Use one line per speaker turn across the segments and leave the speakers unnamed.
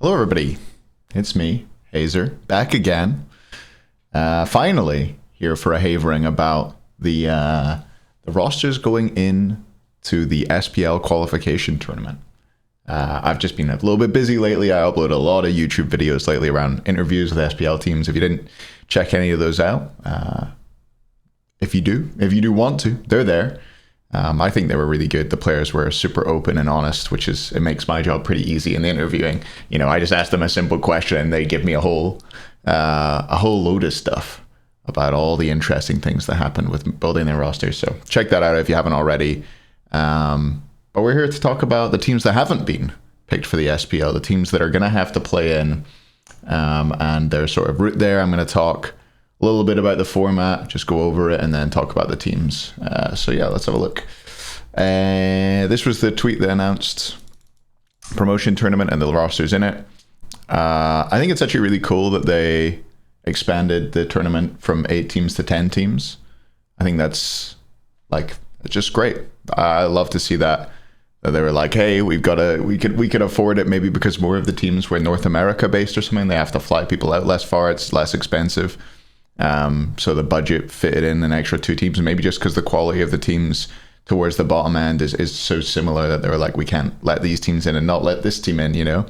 Hello, everybody. It's me, Hazer, back again. Finally, here for a Hayvering about the rosters going in to the SPL qualification tournament. I've just been a little bit busy lately. I uploaded a lot of YouTube videos lately around interviews with SPL teams. If you didn't check any of those out, if you do want to, they're there. I think they were really good. The players were super open and honest, it makes my job pretty easy in the interviewing. You know, I just ask them a simple question and they give me a whole load of stuff about all the interesting things that happen with building their rosters. So check that out if you haven't already. But we're here to talk about the teams that haven't been picked for the SPL, the teams that are going to have to play in, and their sort of route there. I'm going to talk a little bit about the format, just go over it, and then talk about the teams. So yeah, let's have a look. This was the tweet that announced promotion tournament and the rosters in it. I think it's actually really cool that they expanded the tournament from 8 teams to 10 teams. I think that's just great. I love to see that they were like, hey, we could afford it, maybe because more of the teams were North America based or something. They have to fly people out less far. It's less expensive. So the budget fitted in an extra 2 teams, and maybe just because the quality of the teams towards the bottom end is so similar that they were like, we can't let these teams in and not let this team in, you know.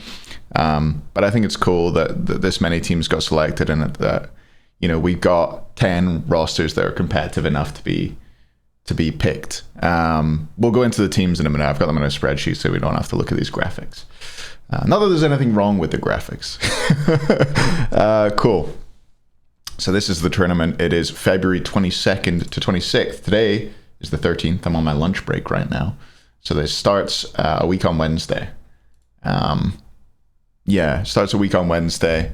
But I think it's cool that this many teams got selected, and that you know, we've got 10 rosters that are competitive enough to be picked. We'll go into the teams in a minute. I've got them in a spreadsheet so we don't have to look at these graphics. Not that there's anything wrong with the graphics. Cool. So this is the tournament. It is February 22nd to 26th. Today is the 13th. I'm on my lunch break right now. So this starts a week on Wednesday. Starts a week on Wednesday.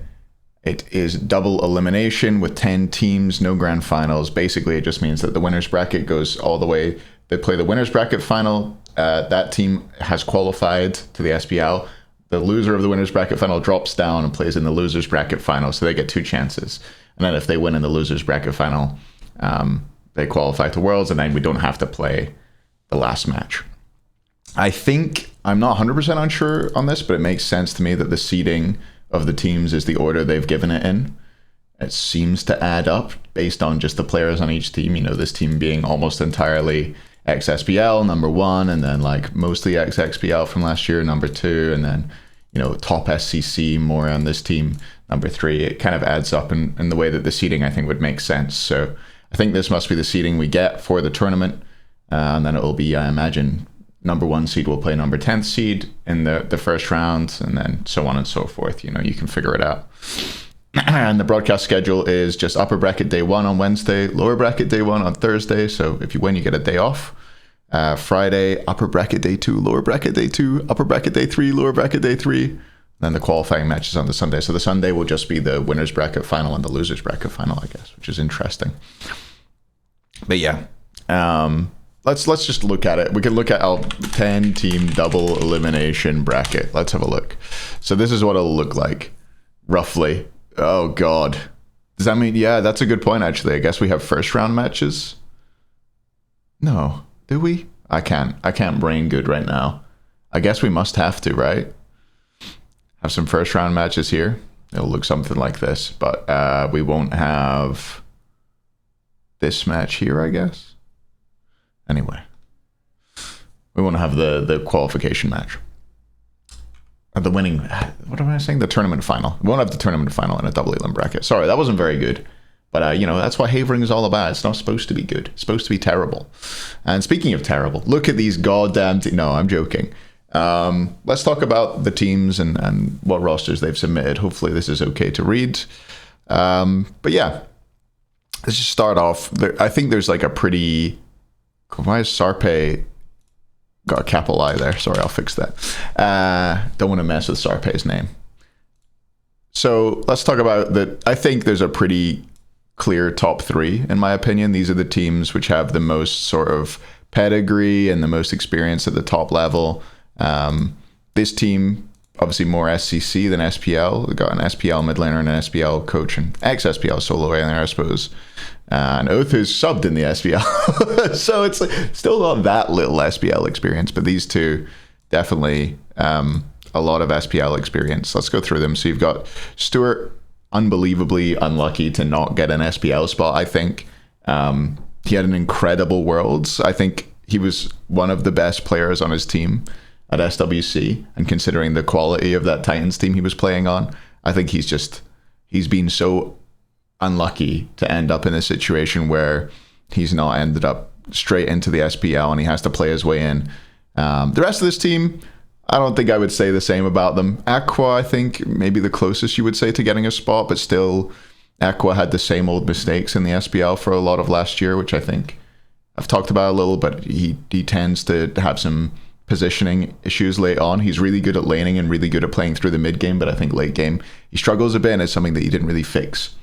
It is double elimination with 10 teams, no grand finals. Basically, it just means that the winner's bracket goes all the way. They play the winner's bracket final. That team has qualified to the SPL. The loser of the winner's bracket final drops down and plays in the loser's bracket final. So they get 2 chances. And then if they win in the loser's bracket final, they qualify to Worlds, and then we don't have to play the last match. I'm not 100% unsure on this, but it makes sense to me that the seeding of the teams is the order they've given it in. It seems to add up based on just the players on each team. You know, this team being almost entirely ex-SPL, number 1, and then like mostly ex-XPL from last year, number 2, and then, you know, top SCC more on this team, number 3. It kind of adds up in the way that the seeding, I think, would make sense. So I think this must be the seeding we get for the tournament. And then it will be, I imagine, number 1 seed will play number 10th seed in the first round, and then so on and so forth. You know, you can figure it out. And the broadcast schedule is just upper bracket day 1 on Wednesday, lower bracket day 1 on Thursday. So if you win, you get a day off. Friday, upper bracket day 2, lower bracket day 2, upper bracket day 3, lower bracket day 3. Then the qualifying matches on the Sunday. So the Sunday will just be the winner's bracket final and the loser's bracket final, I guess, which is interesting. But yeah, let's just look at it. We can look at our 10-team double elimination bracket. Let's have a look. So this is what it'll look like, roughly. Oh God, does that mean? Yeah, that's a good point. Actually, I guess we have first round matches. No, do we? I can't brain good right now. I guess we must have to, right? Have some first round matches here. It'll look something like this, but we won't have this match here, I guess. Anyway, we won't have the qualification match. The winning, what am I saying? The tournament final. We won't have the tournament final in a double elim bracket. Sorry, that wasn't very good. But, you know, that's what Hayvering is all about. It's not supposed to be good. It's supposed to be terrible. And speaking of terrible, look at these goddamn no, I'm joking. Let's talk about the teams and what rosters they've submitted. Hopefully this is okay to read. But yeah, let's just start off. I think there's like a pretty... Why is Sarpe got a capital I there? Sorry, I'll fix that. Don't want to mess with Sarpe's name. So let's talk about that. I think there's a pretty clear top 3, in my opinion. These are the teams which have the most sort of pedigree and the most experience at the top level. This team, obviously more SCC than SPL. We got an SPL mid laner and an SPL coach and ex-SPL solo laner, I suppose. And Oath is subbed in the SPL. So it's like still not that little SPL experience, but these two definitely a a lot of SPL experience. Let's go through them. So you've got Stuart, unbelievably unlucky to not get an SPL spot, I think. He had an incredible Worlds. I think he was one of the best players on his team at SWC, and considering the quality of that Titans team he was playing on, I think he's been so unlucky to end up in a situation where he's not ended up straight into the SPL and he has to play his way in. The rest of this team, I don't think I would say the same about them. Aqua, I think, maybe the closest you would say to getting a spot, but still, Aqua had the same old mistakes in the SPL for a lot of last year, which I think I've talked about a little, but he tends to have some positioning issues late on. He's really good at laning and really good at playing through the mid game, but I think late game he struggles a bit, and it's something that he didn't really fix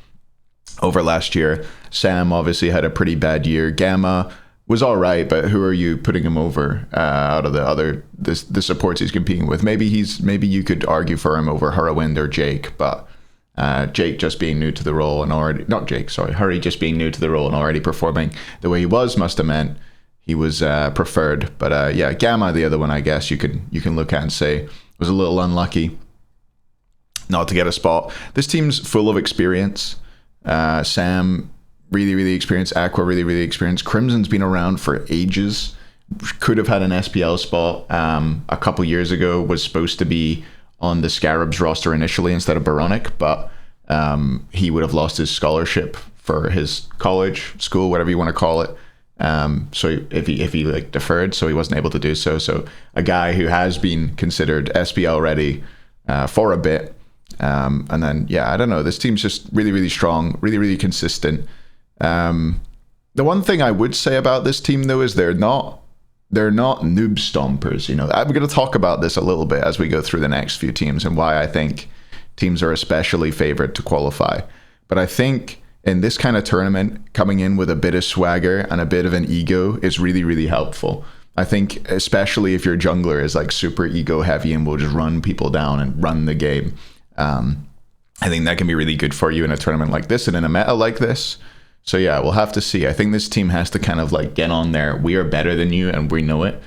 over last year. Sam obviously had a pretty bad year. Gamma was all right, but who are you putting him over out of the supports he's competing with? Maybe you could argue for him over Hurriwind or Jake, but Jake just being new to the role and already Hurry just being new to the role and already performing the way he was must have meant he was preferred. But yeah, Gamma, the other one, I guess you can look at and say was a little unlucky not to get a spot. This team's full of experience. Sam, really experienced. Aqua, really experienced. Crimson's been around for ages. Could have had an SPL spot a couple years ago. Was supposed to be on the Scarabs roster initially instead of Baronic, but he would have lost his scholarship for his college, school, whatever you want to call it. So if he like deferred, so he wasn't able to do so. So a guy who has been considered SPL ready for a bit. And then, yeah, I don't know. This team's just really strong, really consistent. The one thing I would say about this team, though, is they're not noob stompers. You know, I'm going to talk about this a little bit as we go through the next few teams and why I think teams are especially favored to qualify. But I think in this kind of tournament, coming in with a bit of swagger and a bit of an ego is really helpful. I think especially if your jungler is like super ego heavy and will just run people down and run the game. I think that can be really good for you in a tournament like this and in a meta like this. So yeah, we'll have to see. I think this team has to kind of like get on there. We are better than you and we know it.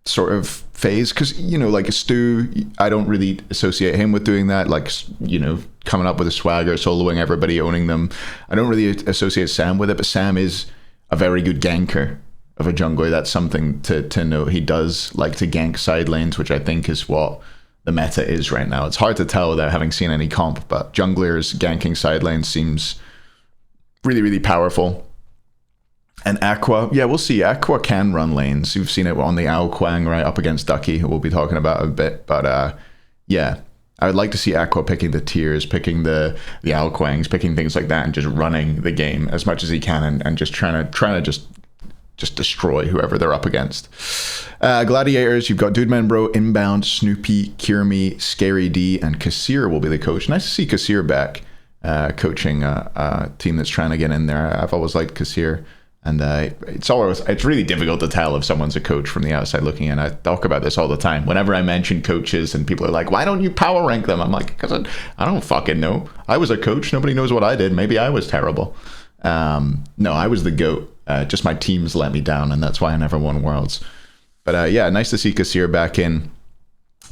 Sort of phase, because you know, like Stu, I don't really associate him with doing that. Like, you know, coming up with a swagger, soloing everybody, owning them. I don't really associate Sam with it, but Sam is a very good ganker of a jungler. That's something to note. He does like to gank side lanes, which I think is what the meta is right now. It's hard to tell without having seen any comp, but junglers ganking side lanes seems really powerful. And Aqua, yeah, we'll see. Aqua can run lanes. You've seen it on the Ao Kwang right up against Ducky, who we'll be talking about a bit. But yeah, I would like to see Aqua picking the tiers, picking the Ao Kwangs, picking things like that, and just running the game as much as he can, and just trying to just destroy whoever they're up against. Gladiators, you've got Dudeman Bro, Inbound, Snoopy, Kirmi, Scary D, and Kassir will be the coach. Nice to see Kassir back coaching a team that's trying to get in there. I've always liked Kassir, and it's really difficult to tell if someone's a coach from the outside looking in. I talk about this all the time. Whenever I mention coaches and people are like, why don't you power rank them? I'm like, because I don't fucking know. I was a coach. Nobody knows what I did. Maybe I was terrible. No, I was the GOAT. Just my teams let me down, and that's why I never won Worlds. But yeah, nice to see Kassir back in.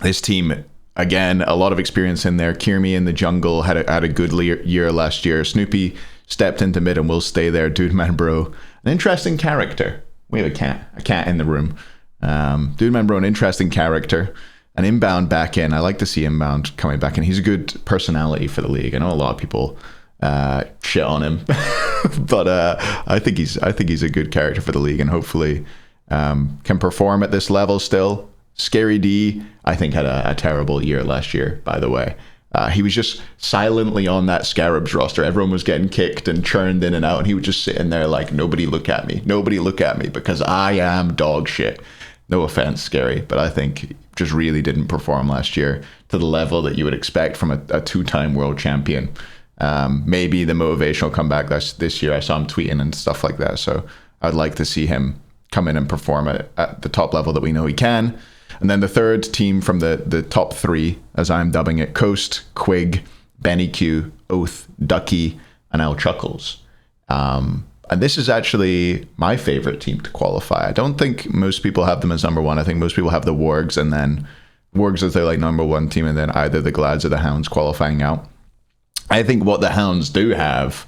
This team, again, a lot of experience in there. Kirmi in the jungle had a good year last year. Snoopy stepped into mid and will stay there. Dudeman Bro, an interesting character. We have a cat in the room. Dudeman Bro, an interesting character. And Inbound back in. I like to see Inbound coming back in. He's a good personality for the league. I know a lot of people shit on him, but I think he's a good character for the league, and hopefully can perform at this level still. Scary D, I think, had a terrible year last year, by the way. He was just silently on that Scarabs roster. Everyone was getting kicked and churned in and out, and he would just sit in there like, nobody look at me, because I am dog shit. No offense, Scary, but I think just really didn't perform last year to the level that you would expect from a two-time world champion. Maybe the motivation will come back this year. I saw him tweeting and stuff like that, so I'd like to see him come in and perform at the top level that we know he can. And then the third team from the top three, as I'm dubbing it, Coast, Quig, Benny Q, Oath, Ducky, and Al Chuckles. And this is actually my favorite team to qualify. I don't think most people have them as number one. I think most people have the Wargs and then Wargs as their like number one team, and then either the Glads or the Hounds qualifying out. I think what the Hounds do have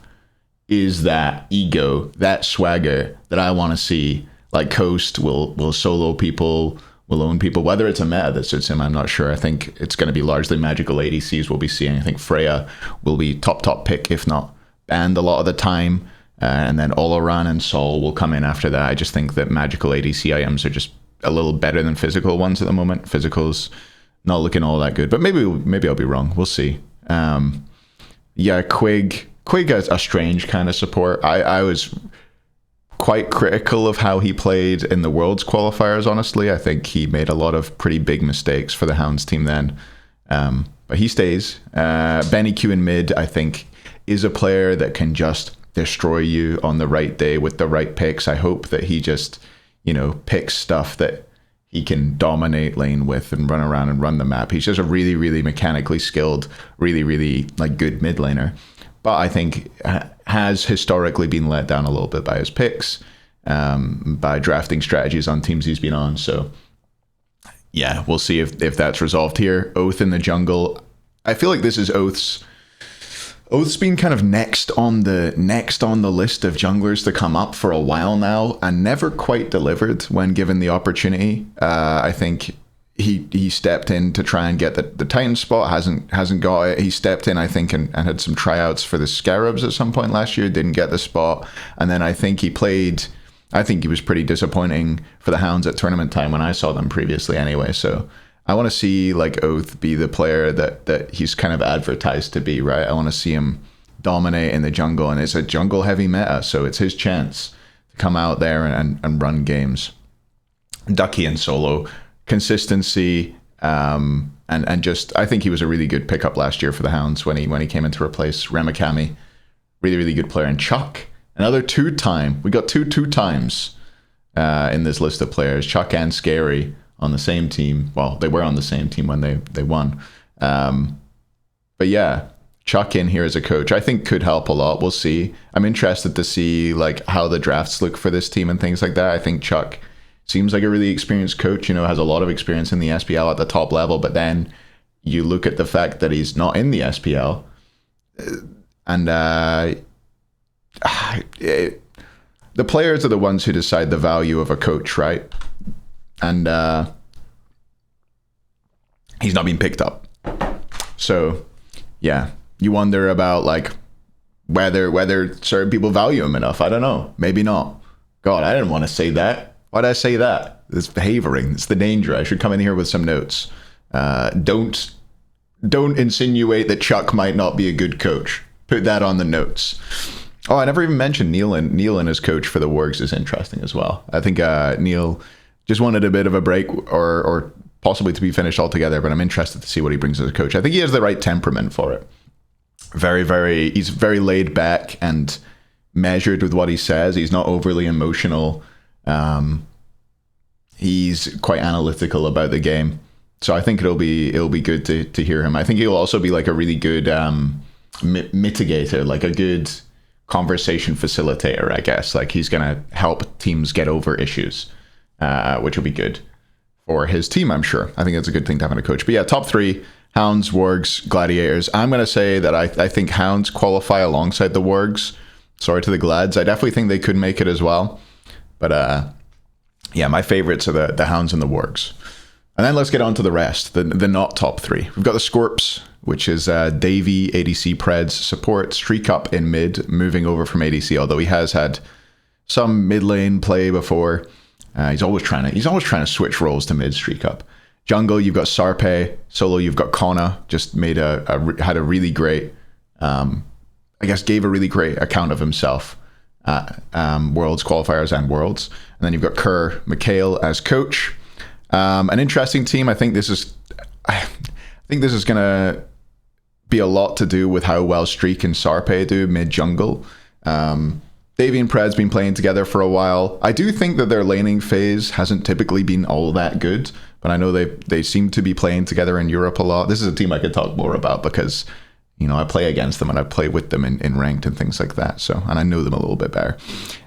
is that ego, that swagger that I want to see. Like Coast will solo people, will own people. Whether it's a meta that suits him, I'm not sure. I think it's going to be largely magical ADCs we'll be seeing. I think Freya will be top pick, if not banned a lot of the time. And then Oloran and Sol will come in after that. I just think that magical ADC IMs are just a little better than physical ones at the moment. Physical's not looking all that good, but maybe I'll be wrong. We'll see. Quig has a strange kind of support. I was quite critical of how he played in the Worlds qualifiers, honestly. I think he made a lot of pretty big mistakes for the Hounds team then. But he stays. Benny Q in mid, I think, is a player that can just destroy you on the right day with the right picks. I hope that he just, picks stuff that he can dominate lane with and run around and run the map. He's just a really, really mechanically skilled, really, really good mid laner. But I think has historically been let down a little bit by his picks, by drafting strategies on teams he's been on. So yeah, we'll see if that's resolved here. Oath in the jungle. I feel like this is Oath's been kind of next on the list of junglers to come up for a while now, and never quite delivered when given the opportunity. I think he stepped in to try and get the Titan spot, hasn't got it. He stepped in, I think, and had some tryouts for the Scarabs at some point last year, didn't get the spot, and then I think he was pretty disappointing for the Hounds at tournament time when I saw them previously anyway. So I want to see Oath be the player that he's kind of advertised to be, right? I want to see him dominate in the jungle, and it's a jungle heavy meta, so it's his chance to come out there and run games. Ducky and solo consistency, and just I think he was a really good pickup last year for the Hounds when he came in to replace Ramakami. Really, really good player. And Chuck, another two-time. We got two times in this list of players. Chuck and Scary on the same team. Well, they were on the same team when they won. But yeah, Chuck in here as a coach, I think could help a lot. We'll see. I'm interested to see how the drafts look for this team and things like that. I think Chuck seems like a really experienced coach, has a lot of experience in the SPL at the top level, but then you look at the fact that he's not in the SPL, and the players are the ones who decide the value of a coach, right? And he's not being picked up. So yeah, you wonder about whether certain people value him enough. I don't know. Maybe not. God, I didn't want to say that. Why'd I say that? It's Hayvering. It's the danger. I should come in here with some notes. Don't insinuate that Chuck might not be a good coach. Put that on the notes. Oh, I never even mentioned Neil and his coach for the Wargs is interesting as well. I think Neil just wanted a bit of a break or possibly to be finished altogether, but I'm interested to see what he brings as a coach. I think he has the right temperament for it. He's very laid back and measured with what he says. He's not overly emotional. He's quite analytical about the game, so I think it'll be good to hear him. I think he'll also be a really good mitigator, a good conversation facilitator, I guess. He's gonna help teams get over issues, which will be good for his team, I'm sure. I think that's a good thing to have in a coach. But yeah, top three: Hounds, Wargs, Gladiators. I'm gonna say that I think Hounds qualify alongside the Wargs. Sorry to the Glads. I definitely think they could make it as well. But yeah, my favorites are the Hounds and the Wargs. And then let's get on to the rest, the not top three. We've got the Scorps, which is Davey, ADC Preds support, Streak Up in mid, moving over from ADC, although he has had some mid lane play before. He's always trying to switch roles to mid Streak Up. Jungle, you've got Sarpe. Solo, you've got Kona. Just had a really great, gave a really great account of himself at Worlds qualifiers and Worlds. And then you've got Kerr McHale as coach. An interesting team. I think this is gonna be a lot to do with how well Streak and Sarpe do mid jungle. Davey and Pred's been playing together for a while. I do think that their laning phase hasn't typically been all that good, but I know they seem to be playing together in Europe a lot. This is a team I could talk more about because I play against them and I play with them in ranked and things like that. So, and I know them a little bit better.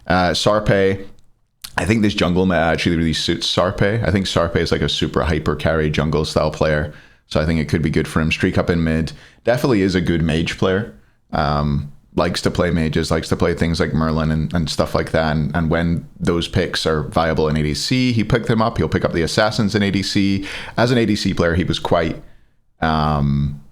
Sarpe, I think this jungle meta actually really suits Sarpe. I think Sarpe is like a super hyper carry jungle style player. So I think it could be good for him. Streak up in mid. Definitely is a good mage player. Likes to play mages, likes to play things like Merlin and stuff like that. And when those picks are viable in ADC, he picked them up. He'll pick up the assassins in ADC. As an ADC player, he was quite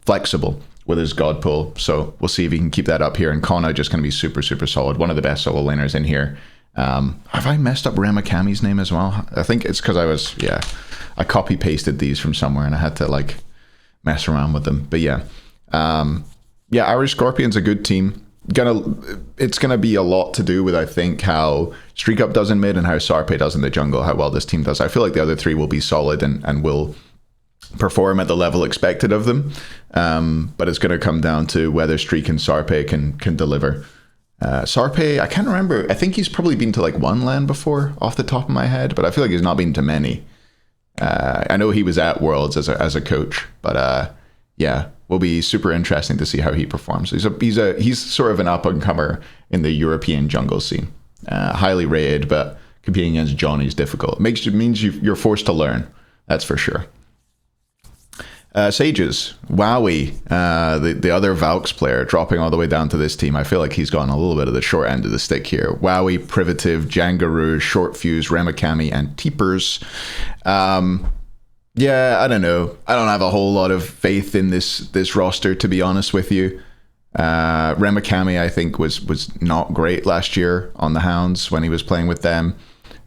flexible with his god pull. So we'll see if he can keep that up here. And Kona just going to be super, super solid. One of the best solo laners in here. Have I messed up Ramakami's name as well? I think it's because I copy pasted these from somewhere and I had to like mess around with them. But yeah, Irish Scorpion's a good team. It's gonna be a lot to do with, I think, how Streak Up does in mid and how Sarpe does in the jungle, how well this team does. I feel like the other three will be solid and will perform at the level expected of them. But it's gonna come down to whether Streak and Sarpe can deliver. Sarpe, I can't remember. I think he's probably been to like one LAN before off the top of my head, but I feel like he's not been to many. I know he was at Worlds as a coach, but will be super interesting to see how he performs. He's sort of an up and comer in the European jungle scene. Highly rated, but competing against Johnny's difficult. Means you're forced to learn. That's for sure. Sages, Wowie, the other Valks player, dropping all the way down to this team. I feel like he's gotten a little bit of the short end of the stick here. Wowie, Privative, Jangaroo, Short Fuse, Ramakami, and Teepers. I don't know. I don't have a whole lot of faith in this roster, to be honest with you. Ramakami, I think, was not great last year on the Hounds when he was playing with them.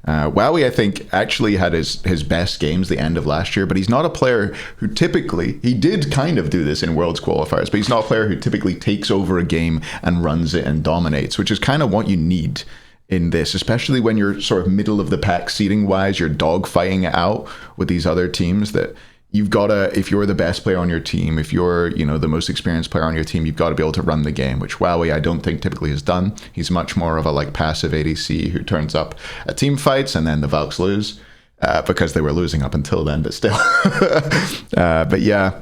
Wowie, I think, actually had his best games the end of last year, but he's not a player who typically, he did kind of do this in Worlds qualifiers, but he's not a player who typically takes over a game and runs it and dominates, which is kind of what you need in this, especially when you're sort of middle of the pack seeding wise, you're dogfighting it out with these other teams. That you've got to, if you're the best player on your team, if you're, the most experienced player on your team, you've got to be able to run the game, which Wowie I don't think typically has done. He's much more of a like passive ADC who turns up at team fights and then the Valks lose because they were losing up until then, but still. But yeah,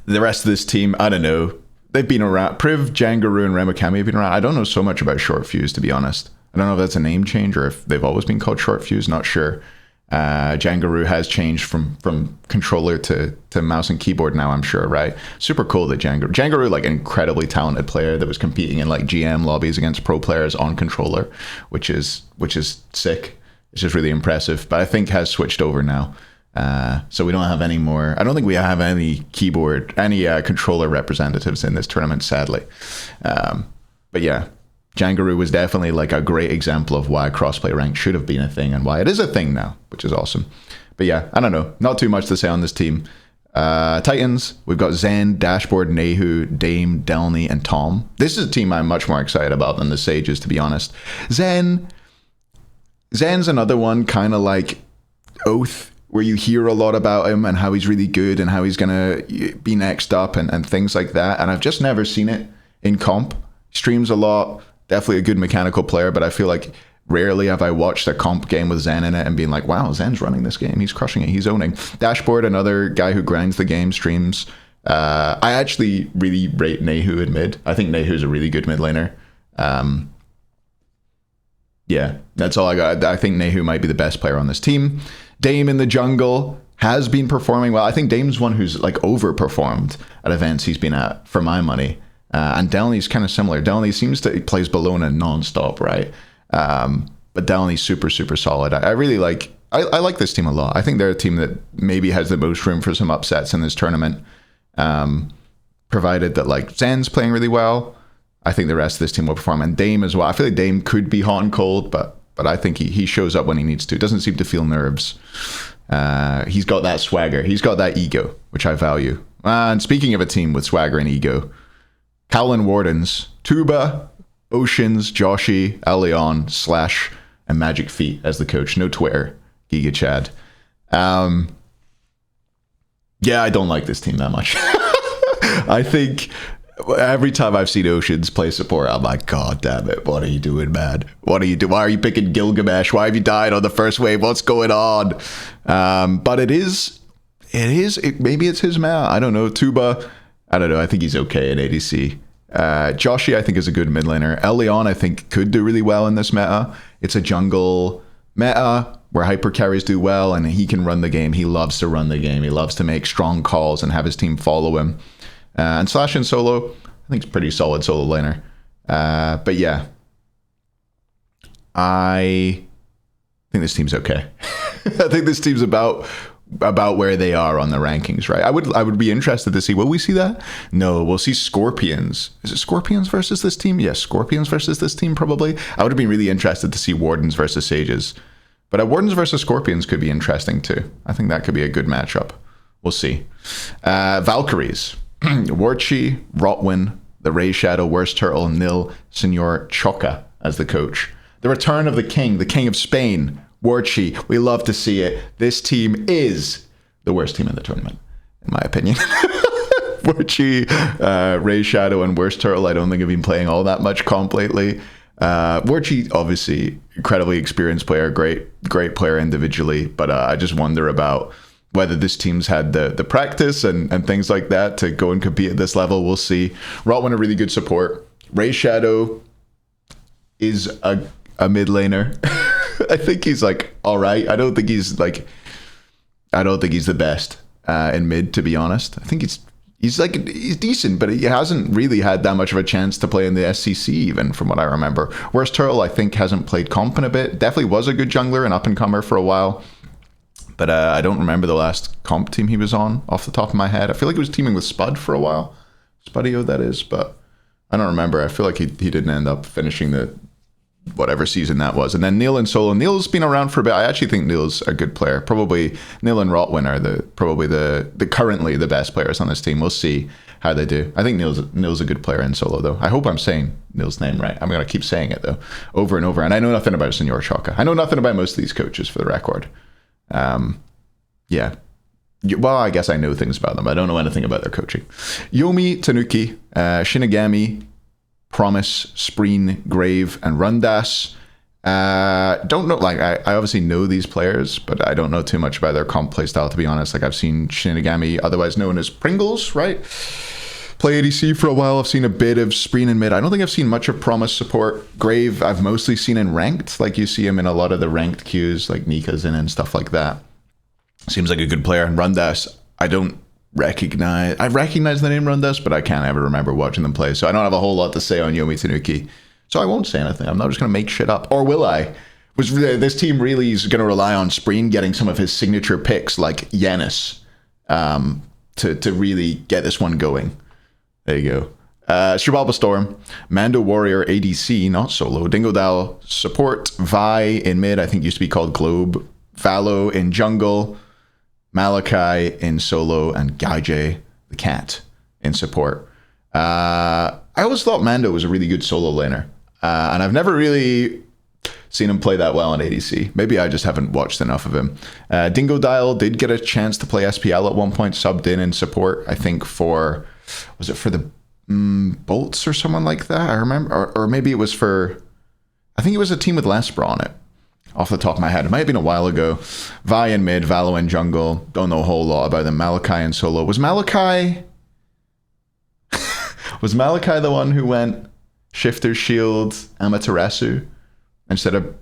the rest of this team, I don't know. They've been around. Priv, Jangaroo, and Ramakami have been around. I don't know so much about Short Fuse, to be honest. I don't know if that's a name change or if they've always been called Short Fuse. Not sure. Jangaroo has changed from controller to mouse and keyboard now, I'm sure, right? Super cool that Jangaroo, like, incredibly talented player that was competing in like GM lobbies against pro players on controller, which is sick. It's just really impressive. But I think has switched over now. So we don't have any more. I don't think we have any controller representatives in this tournament, sadly. But yeah, Jangaroo was definitely like a great example of why crossplay rank should have been a thing and why it is a thing now, which is awesome. But yeah, I don't know. Not too much to say on this team. Titans, we've got Zen, Dashboard, Nehu, Dame, Delny, and Tom. This is a team I'm much more excited about than the Sages, to be honest. Zen's another one, kind of like Oath, where you hear a lot about him and how he's really good and how he's going to be next up and things like that. And I've just never seen it in comp. Streams a lot, definitely a good mechanical player, but I feel like rarely have I watched a comp game with Zen in it and been like, wow, Zen's running this game. He's crushing it. He's owning. Dashboard, another guy who grinds the game, streams. I actually really rate Nehu in mid. I think Nehu's a really good mid laner. Yeah, that's all I got. I think Nehu might be the best player on this team. Dame in the jungle has been performing well. I think Dame's one who's like overperformed at events he's been at, for my money. And Delny's kind of similar. Delny seems to plays Bellona nonstop, right? But Delny's super, super solid. I really like. I like this team a lot. I think they're a team that maybe has the most room for some upsets in this tournament. Provided that like Zen's playing really well, I think the rest of this team will perform. And Dame as well. I feel like Dame could be hot and cold, but I think he shows up when he needs to. Doesn't seem to feel nerves. He's got that swagger. He's got that ego, which I value. And speaking of a team with swagger and ego, Cowlin Wardens, Tuba, Oceans, Joshi, Elion, Slash, and Magic Feet as the coach. No Twitter. Giga Chad. Yeah, I don't like this team that much. I think every time I've seen Oceans play support, I'm like, God damn it, what are you doing, man? What are you doing? Why are you picking Gilgamesh? Why have you died on the first wave? What's going on? But maybe it's his meta. I don't know. Tuba, I don't know. I think he's okay in ADC. Joshi, I think, is a good mid laner. Elion, I think, could do really well in this meta. It's a jungle meta where hyper carries do well and he can run the game. He loves to run the game. He loves to make strong calls and have his team follow him. And Slash in solo, I think it's pretty solid solo laner. But yeah, I think this team's okay. I think this team's about where they are on the rankings, right? I would be interested to see, will we see that? No, we'll see Scorpions. Is it Scorpions versus this team? Yes, Scorpions versus this team, probably. I would have been really interested to see Wardens versus Sages. But Wardens versus Scorpions could be interesting too. I think that could be a good matchup. We'll see. Valkyries. Warchi, Rotwin, the Ray Shadow, Worst Turtle, Nil, Senor Choca as the coach. The return of the king of Spain, Warchi. We love to see it. This team is the worst team in the tournament, in my opinion. Warchi, Ray Shadow, and Worst Turtle, I don't think have been playing all that much comp lately. Warchi, obviously, incredibly experienced player, great player individually, but I just wonder about whether this team's had the practice and things like that to go and compete at this level. We'll see. Rotwin, a really good support. Ray Shadow is a mid laner. I think he's like all right. I don't think he's the best in mid, to be honest. I think he's decent, but he hasn't really had that much of a chance to play in the SCC, even from what I remember. Worst Turtle, I think, hasn't played comp in a bit. Definitely was a good jungler and up and comer for a while. But I don't remember the last comp team he was on off the top of my head. I feel like he was teaming with Spud for a while. Spudio, that is. But I don't remember. I feel like he didn't end up finishing the whatever season that was. And then Neil in solo. Neil's been around for a bit. I actually think Neil's a good player. Probably Neil and Rotwin are probably the currently the best players on this team. We'll see how they do. I think Neil's a good player in solo, though. I hope I'm saying Neil's name right. I'm going to keep saying it, though, over and over. And I know nothing about Senor Choca. I know nothing about most of these coaches, for the record. Yeah. Well, I guess I know things about them. I don't know anything about their coaching. Yomi, Tanuki, Shinigami, Promise, Spreen, Grave, and Rundas. Don't know, like, I obviously know these players, but I don't know too much about their comp playstyle, to be honest. Like, I've seen Shinigami, otherwise known as Pringles, right? Play ADC for a while. I've seen a bit of Spreen in mid. I don't think I've seen much of Promise support. Grave, I've mostly seen in ranked. Like, you see him in a lot of the ranked queues, like Nika's in and stuff like that. Seems like a good player. And Rundas, I recognize the name Rundas, but I can't ever remember watching them play. So I don't have a whole lot to say on Yomi Tanuki. So I won't say anything. I'm not just going to make shit up. Or will I? Was this team really is going to rely on Spreen getting some of his signature picks like Yanis to really get this one going? There you go. Shibalba Storm, Mando Warrior ADC, not solo. Dingodile support, Vi in mid, I think used to be called Globe. Valo in jungle. Malachi in solo, and Gaije the cat in support. I always thought Mando was a really good solo laner, and I've never really seen him play that well in ADC. Maybe I just haven't watched enough of him. Dingodile did get a chance to play SPL at one point, subbed in support, I think was it for the Bolts or someone like that? I remember, or maybe it was I think it was a team with Lespra on it. Off the top of my head, it might have been a while ago. Vi in mid, Valo in jungle. Don't know a whole lot about them. Malachi in solo. Was Malachi the one who went Shifter Shield Amaterasu instead of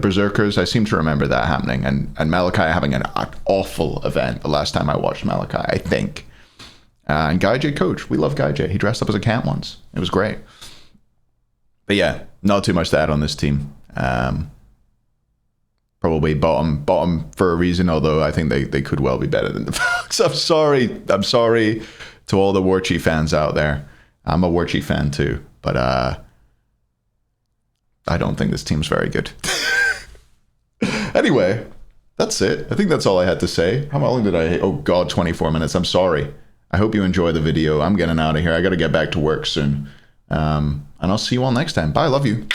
Berserkers? I seem to remember that happening, and Malachi having an awful event the last time I watched Malachi, I think. And Gaije coach, we love Gaije. He dressed up as a cat once. It was great. But yeah, not too much to add on this team. Probably bottom for a reason, although I think they could well be better than the Fox. I'm sorry to all the Warchi fans out there. I'm a Warchi fan too, but I don't think this team's very good. Anyway, that's it. I think that's all I had to say. How long did I... Oh god, 24 minutes. I'm sorry. I hope you enjoy the video. I'm getting out of here. I got to get back to work soon. And I'll see you all next time. Bye. Love you.